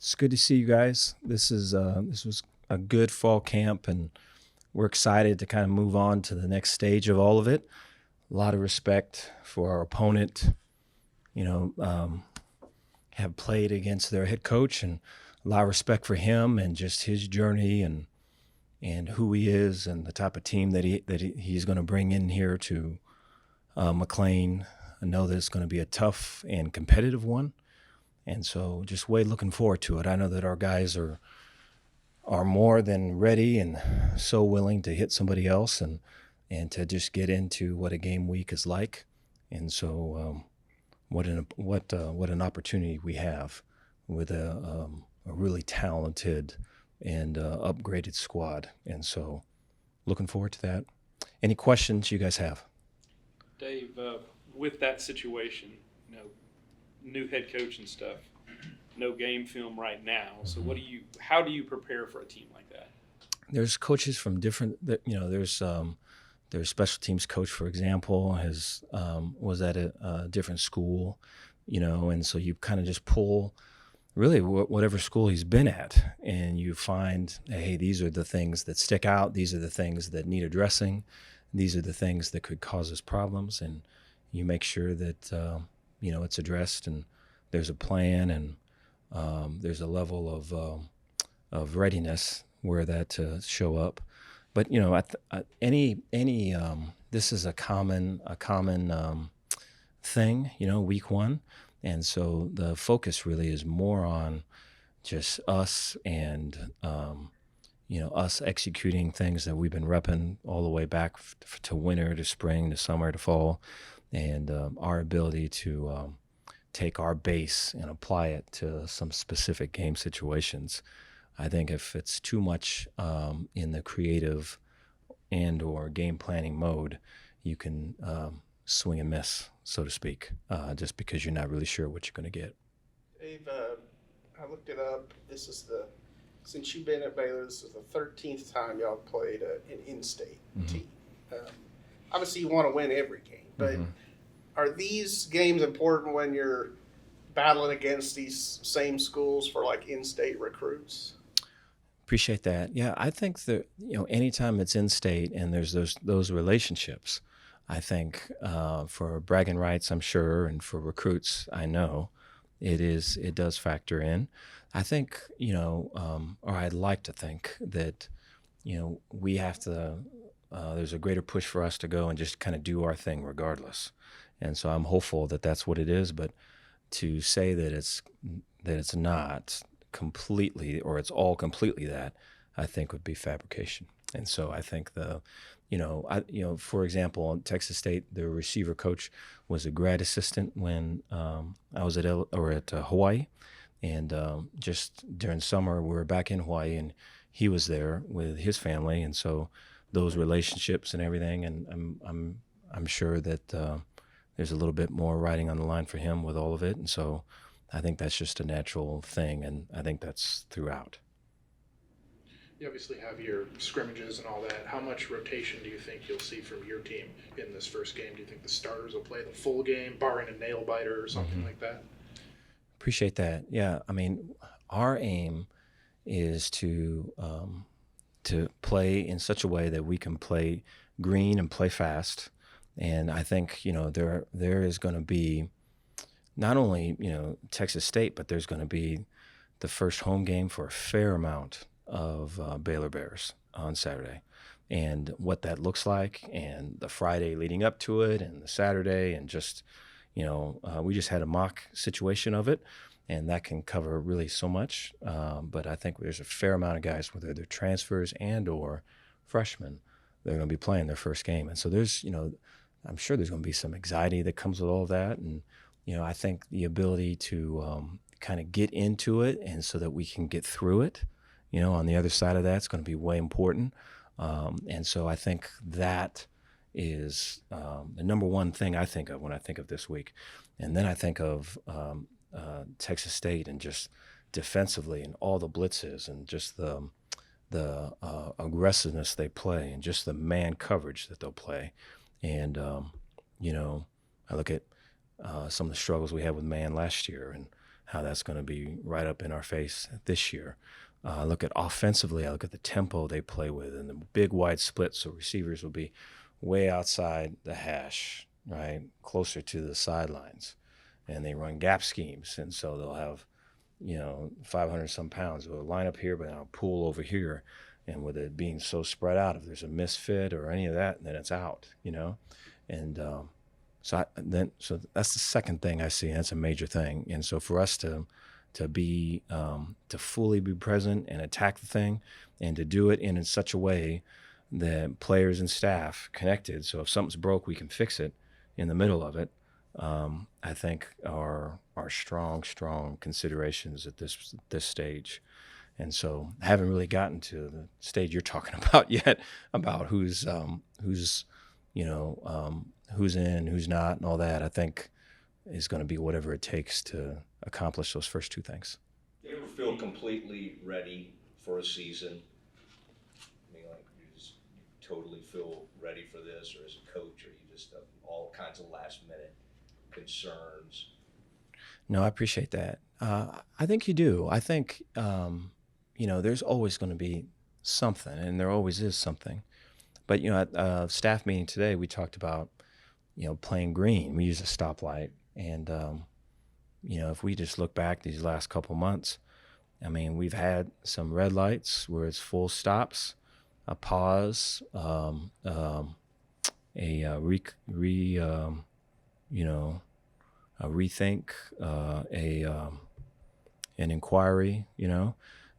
It's good to see you guys. This was a good fall camp, and we're excited to kind of move on to the next stage of all of it. A lot of respect for our opponent. You know, have played against their head coach, and a lot of respect for him and just his journey and who he is and the type of team he's going to bring in here to McLean. I know that it's going to be a tough and competitive one. And so just way looking forward to it. I know that our guys are more than ready and so willing to hit somebody else and to just get into what a game week is like. And so what an opportunity we have with a really talented and upgraded squad. And so looking forward to that. Any questions you guys have? Dave, with that situation, new head coach and stuff, no game film right now. So how do you prepare for a team like that? There's coaches from different, there's special teams coach, for example, was at a different school, and so you kind of just pull really whatever school he's been at, and you find, hey, these are the things that stick out. These are the things that need addressing. These are the things that could cause us problems, and you make sure that it's addressed, and there's a plan, and there's a level of readiness where that show up. But this is a common thing, week one, and so the focus really is more on just us and us executing things that we've been repping all the way back to winter, to spring, to summer, to fall, and our ability to take our base and apply it to some specific game situations. I think if it's too much in the creative and or game planning mode, you can swing and miss, so to speak, just because you're not really sure what you're going to get. Dave, I looked it up. Since you've been at Baylor, this is the 13th time y'all played an in-state team. Obviously, you want to win every game, but are these games important when you're battling against these same schools for like in-state recruits? Appreciate that. Yeah, I think that anytime it's in-state and there's those relationships, I think for bragging rights, I'm sure, and for recruits, I know it does factor in. I think or I'd like to think that we have to. There's a greater push for us to go and just kind of do our thing regardless, and so I'm hopeful that that's what it is. But to say that it's not completely, or it's all completely that, I think would be fabrication. And so I think for example, in Texas State, the receiver coach was a grad assistant when I was at Hawaii, and just during summer we were back in Hawaii, and he was there with his family, and so those relationships and everything, and I'm sure that there's a little bit more riding on the line for him with all of it, and so I think that's just a natural thing, and I think that's throughout. You obviously have your scrimmages and all that. How much rotation do you think you'll see from your team in this first game? Do you think the starters will play the full game, barring a nail biter or something like that? Appreciate that. Yeah, I mean, our aim is to play in such a way that we can play green and play fast. And I think there is going to be not only Texas State, but there's going to be the first home game for a fair amount of Baylor Bears on Saturday, and what that looks like, and the Friday leading up to it, and the Saturday, and just we just had a mock situation of it, and that can cover really so much. But I think there's a fair amount of guys, whether they're transfers and or freshmen, they're going to be playing their first game, and so there's I'm sure there's going to be some anxiety that comes with all of that, and I think the ability to kind of get into it, and so that we can get through it, on the other side of that, it's going to be way important. And so I think that is the number one thing I think of when I think of this week. And then I think of Texas State, and just defensively, and all the blitzes, and just the aggressiveness they play, and just the man coverage that they'll play. And, I look at some of the struggles we had with man last year, and how that's going to be right up in our face this year. Look at offensively, I look at the tempo they play with and the big wide splits, so receivers will be way outside the hash, right, closer to the sidelines. And they run gap schemes, and so they'll have, 500 some pounds. They'll line up here, but I'll pull over here. And with it being so spread out, if there's a misfit or any of that, then it's out, And so that's the second thing I see. And that's a major thing. And so for us to fully be present and attack the thing, and to do it in such a way that players and staff connected. So if something's broke, we can fix it in the middle of it. I think are strong considerations at this stage. And so I haven't really gotten to the stage you're talking about yet, about who's in, who's not, and all that. I think is going to be whatever it takes to accomplish those first two things. Do you ever feel completely ready for a season? I mean, like you just totally feel ready for this, or as a coach, or you just have all kinds of last minute concerns? No, I appreciate that. I think you do. I think, there's always going to be something, and there always is something. But, at a staff meeting today, we talked about, playing green. We use a stoplight. And, if we just look back these last couple months, I mean, we've had some red lights where it's full stops, a pause, a rethink, an inquiry.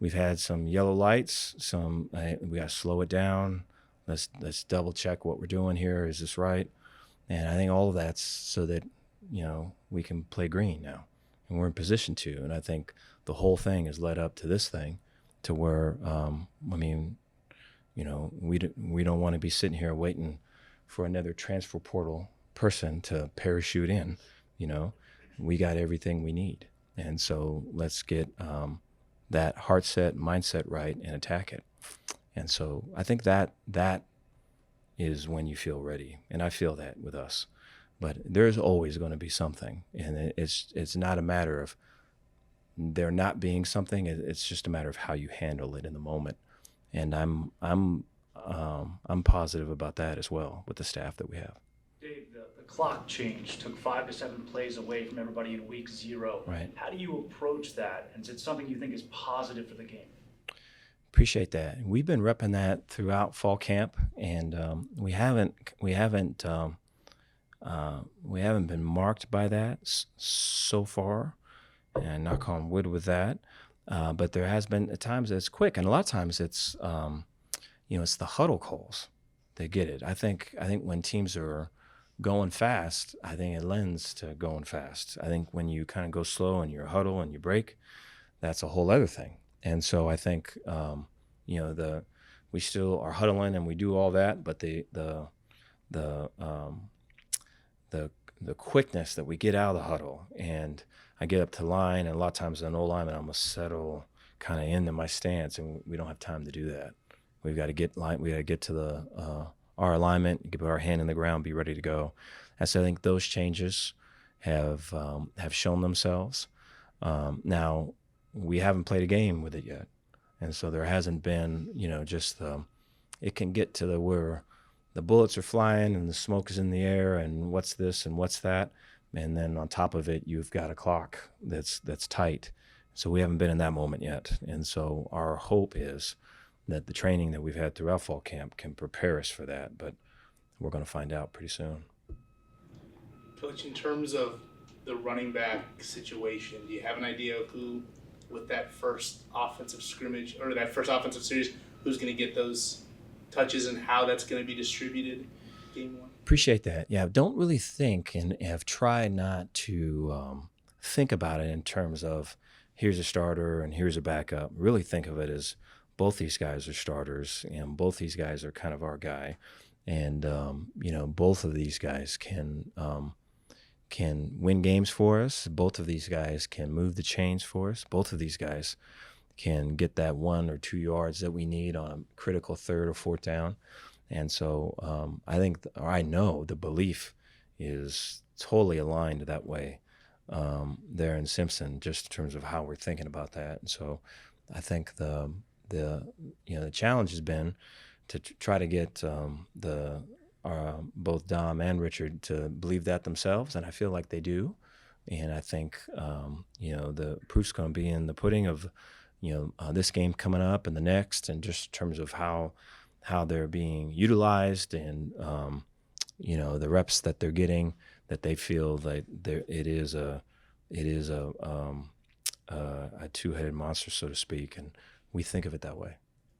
We've had some yellow lights. We got to slow it down. Let's double check what we're doing here. Is this right? And I think all of that's so that we can play green now, and we're in position to. And I think the whole thing has led up to this thing, to where we don't want to be sitting here waiting for another transfer portal person to parachute in. We got everything we need, and so let's get that heart set, mindset right, and attack it. And so I think that is when you feel ready, and I feel that with us. But there's always going to be something, and it's not a matter of there not being something. It's just a matter of how you handle it in the moment. And I'm positive about that as well with the staff that we have. Dave, the clock change took 5 to 7 plays away from everybody in week 0. Right. How do you approach that? And is it something you think is positive for the game? Appreciate that. We've been repping that throughout fall camp, and we haven't been marked by that so far, and knock on wood with that. But there has been at times it's quick, and a lot of times it's it's the huddle calls that get it. I think when teams are going fast, I think it lends to going fast. I think when you kind of go slow and you huddle and you break, that's a whole other thing. And so I think we still are huddling and we do all that, but the quickness that we get out of the huddle, and I get up to line, and a lot of times an old lineman, I'm gonna settle kind of into my stance, and we don't have time to do that. We've got to get to our alignment, get our hand in the ground, be ready to go. And so I think those changes have shown themselves. Now we haven't played a game with it yet, and so there hasn't been it can get to where the bullets are flying and the smoke is in the air and what's this and what's that, and then on top of it you've got a clock that's tight. So we haven't been in that moment yet, and so our hope is that the training that we've had throughout fall camp can prepare us for that, but we're going to find out pretty soon. Coach, in terms of the running back situation, do you have an idea of who, with that first offensive scrimmage or that first offensive series, who's going to get those touches and how that's going to be distributed game one? Appreciate that. Yeah, don't really think, and have tried not to think about it in terms of here's a starter and here's a backup. Really think of it as both these guys are starters, and both these guys are kind of our guy, and both of these guys can win games for us. Both of these guys can move the chains for us. Both of these guys can get that 1 or 2 yards that we need on a critical 3rd or 4th down. And so I know the belief is totally aligned that way there in Simpson, just in terms of how we're thinking about that. And so I think the challenge has been to try to get both Dom and Richard to believe that themselves, and I feel like they do. And I think the proof's going to be in the pudding of this game coming up and the next, and just in terms of how they're being utilized, and the reps that they're getting, that they feel that it is a two-headed monster, so to speak, and we think of it that way.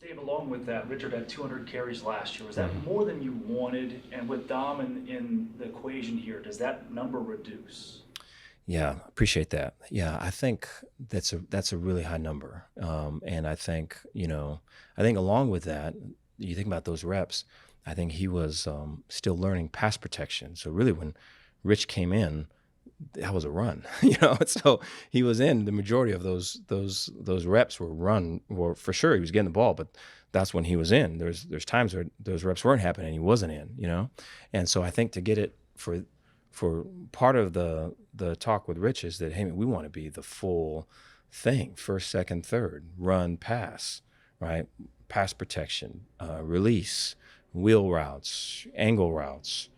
Dave, along with that, Richard had 200 carries last year. Was that more than you wanted? And with Dom in the equation here, does that number reduce? Yeah, appreciate that. Yeah, I think that's a really high number, and I think along with that, you think about those reps. I think he was still learning pass protection. So really, when Rich came in, that was a run, So he was in the majority of those reps were run. Or for sure, he was getting the ball, but that's when he was in. There's times where those reps weren't happening, he wasn't in, And so I think to get it for part of the talk with Rich is that, hey, we want to be the full thing: first, second, third, run, pass, right? Pass protection, release, wheel routes, angle routes.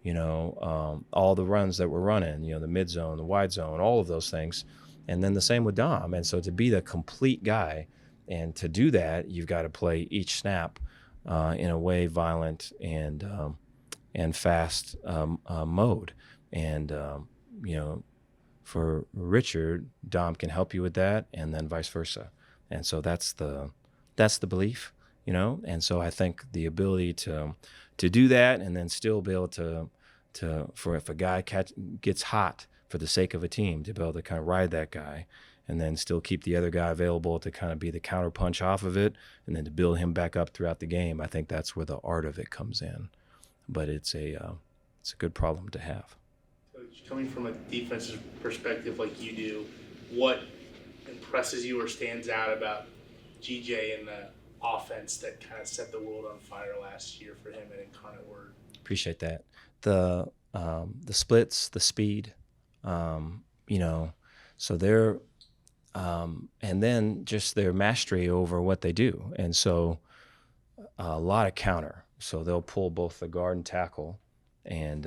All the runs that we're running, the mid zone, the wide zone, all of those things. And then the same with Dom. And so to be the complete guy, and to do that, you've got to play each snap in a way violent and fast mode. And, for Richard, Dom can help you with that, and then vice versa. And so that's the belief, And so I think the ability to do that, and then still be able to if a guy gets hot for the sake of a team, to be able to kind of ride that guy, and then still keep the other guy available to kind of be the counter punch off of it, and then to build him back up throughout the game. I think that's where the art of it comes in. But it's a good problem to have. Coach, coming from a defensive perspective like you do, what impresses you or stands out about GJ and the offense that kind of set the world on fire last year for him at Incarnate Word? Appreciate that. The splits, the speed, so they're and then just their mastery over what they do. And so a lot of counter. So they'll pull both the guard and tackle, and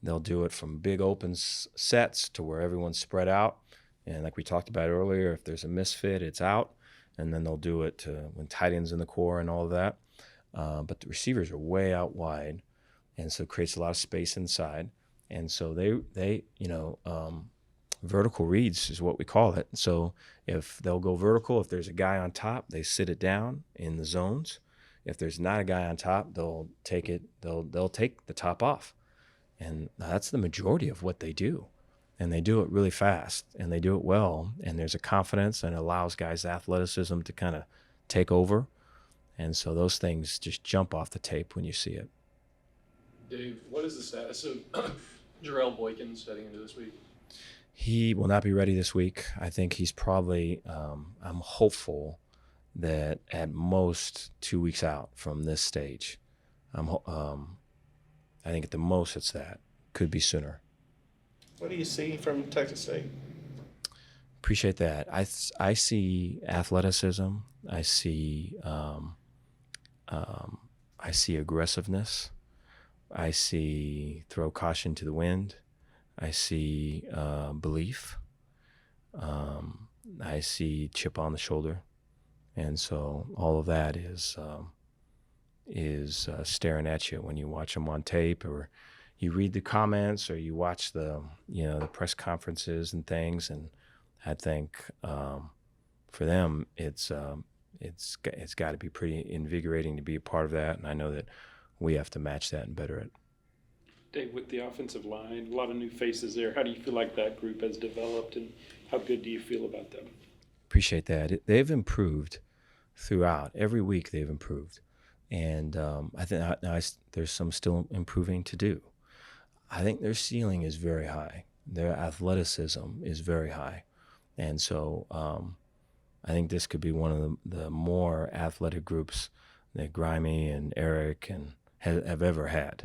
they'll do it from big open sets to where everyone's spread out. And like we talked about earlier, if there's a misfit, it's out. And then they'll do it when tight ends in the core and all of that. But the receivers are way out wide, and so it creates a lot of space inside. And so they vertical reads is what we call it. So if they'll go vertical, if there's a guy on top, they sit it down in the zones. If there's not a guy on top, they'll take the top off. And that's the majority of what they do. And they do it really fast, and they do it well, and there's a confidence, and it allows guys athleticism to kind of take over. And so those things just jump off the tape when you see it. Dave, what is the status of Jarrell Boykins heading into this week? He will not be ready this week. I think he's probably, I'm hopeful that at most 2 weeks out from this stage. I think at the most it's that. Could be sooner. What do you see from Texas State? Appreciate that. I see athleticism. I see aggressiveness. I see throw caution to the wind. I see belief. I see chip on the shoulder, and so all of that is staring at you when you watch them on tape, or you read the comments, or you watch the the press conferences and things. And I think for them, it's got to be pretty invigorating to be a part of that. And I know that we have to match that and better it. Dave, with the offensive line, a lot of new faces there. How do you feel like that group has developed, and how good do you feel about them? Appreciate that. They've improved throughout. Every week they've improved. And I think there's some still improving to do. I think their ceiling is very high. Their athleticism is very high. And so I think this could be one of the more athletic groups that Grimey and Eric and have ever had.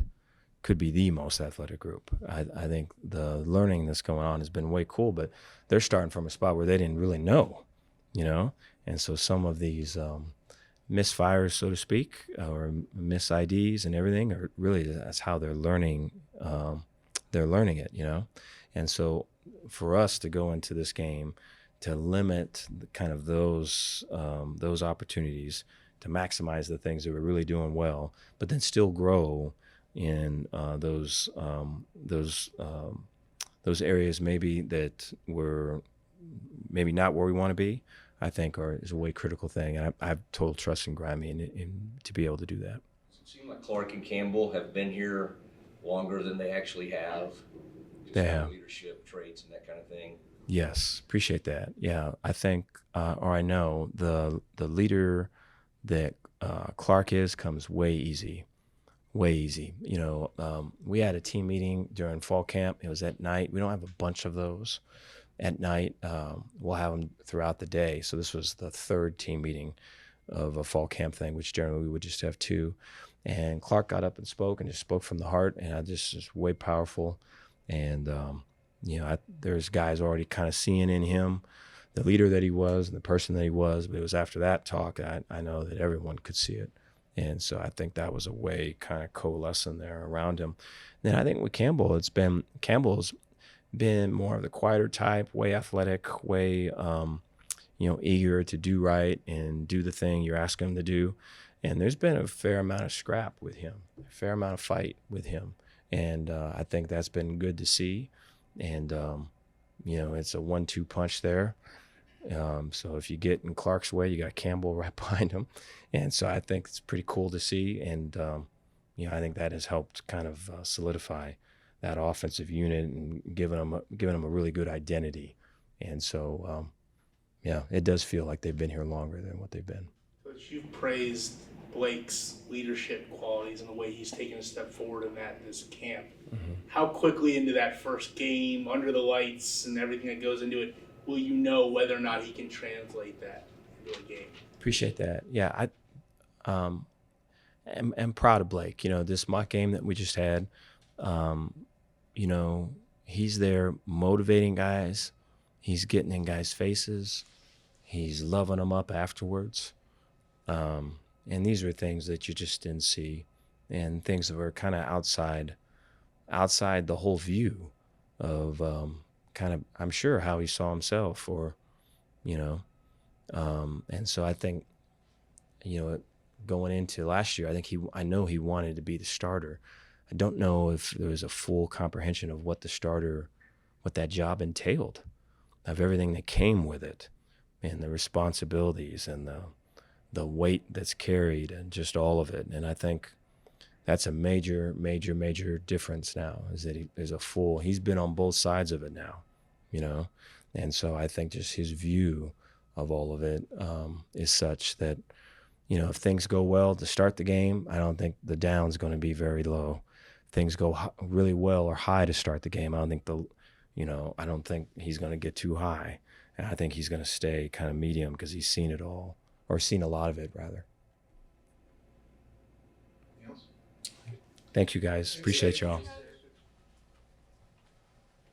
could be the most athletic group. I think the learning that's going on has been way cool, but they're starting from a spot where they didn't really know, you know? And so some of these misfires, so to speak, or miss IDs and everything, are really, that's how they're learning. They're learning it, you know? And so for us to go into this game, to limit kind of those opportunities, to maximize the things that we're really doing well, but then still grow in those areas maybe that were maybe not where we want to be, I think is a way critical thing. And I have total trust in Grimey in to be able to do that. It seems like Clark and Campbell have been here longer than they actually have. They have. Leadership traits and that kind of thing. Yes, appreciate that. Yeah, I think, or I know the leader that Clark comes way easy. You know, we had a team meeting during fall camp. It was at night. We don't have a bunch of those at night. We'll have them throughout the day. So this was the third team meeting of a fall camp thing, which generally we would just have two. And Clark got up and spoke from the heart, and I just way powerful. And you know, there's guys already kind of seeing in him the leader that he was and the person that he was. But it was after that talk, I know that everyone could see it. And so I think that was a way kind of coalescing there around him. Then I think with Campbell, Campbell's been more of the quieter type, way athletic, way, you know, eager to do right and do the thing you're asking him to do. And there's been a fair amount of scrap with him, a fair amount of fight with him. And I think that's been good to see. And, you know, it's a 1-2 punch there. So if you get in Clark's way, you got Campbell right behind him. And so I think it's pretty cool to see. And, you know, I think that has helped kind of solidify that offensive unit and giving them a really good identity. And so, yeah, it does feel like they've been here longer than what they've been. Coach, you've praised Blake's leadership qualities and the way he's taken a step forward in this camp. Mm-hmm. How quickly into that first game, under the lights and everything that goes into it, will you know whether or not he can translate that into a game? Appreciate that. Yeah, I am proud of Blake. You know, this mock game that we just had, you know, he's there motivating guys. He's getting in guys' faces. He's loving them up afterwards. And these are things that you just didn't see, and things that were kind of outside the whole view of kind of, I'm sure, how he saw himself, or, you know. And so I think, you know, going into last year, I know he wanted to be the starter. I don't know if there was a full comprehension of what that job entailed, of everything that came with it, and the responsibilities and the weight that's carried and just all of it. And I think that's a major, major, major difference now, is that he's been on both sides of it now, you know? And so I think just his view of all of it is such that, you know, if things go well to start the game, I don't think the down's going to be very low. If things go really well or high to start the game, I don't think he's going to get too high. And I think he's going to stay kind of medium, because he's seen it all, or seen a lot of it, rather. Anything else? Thank you, guys. Appreciate y'all.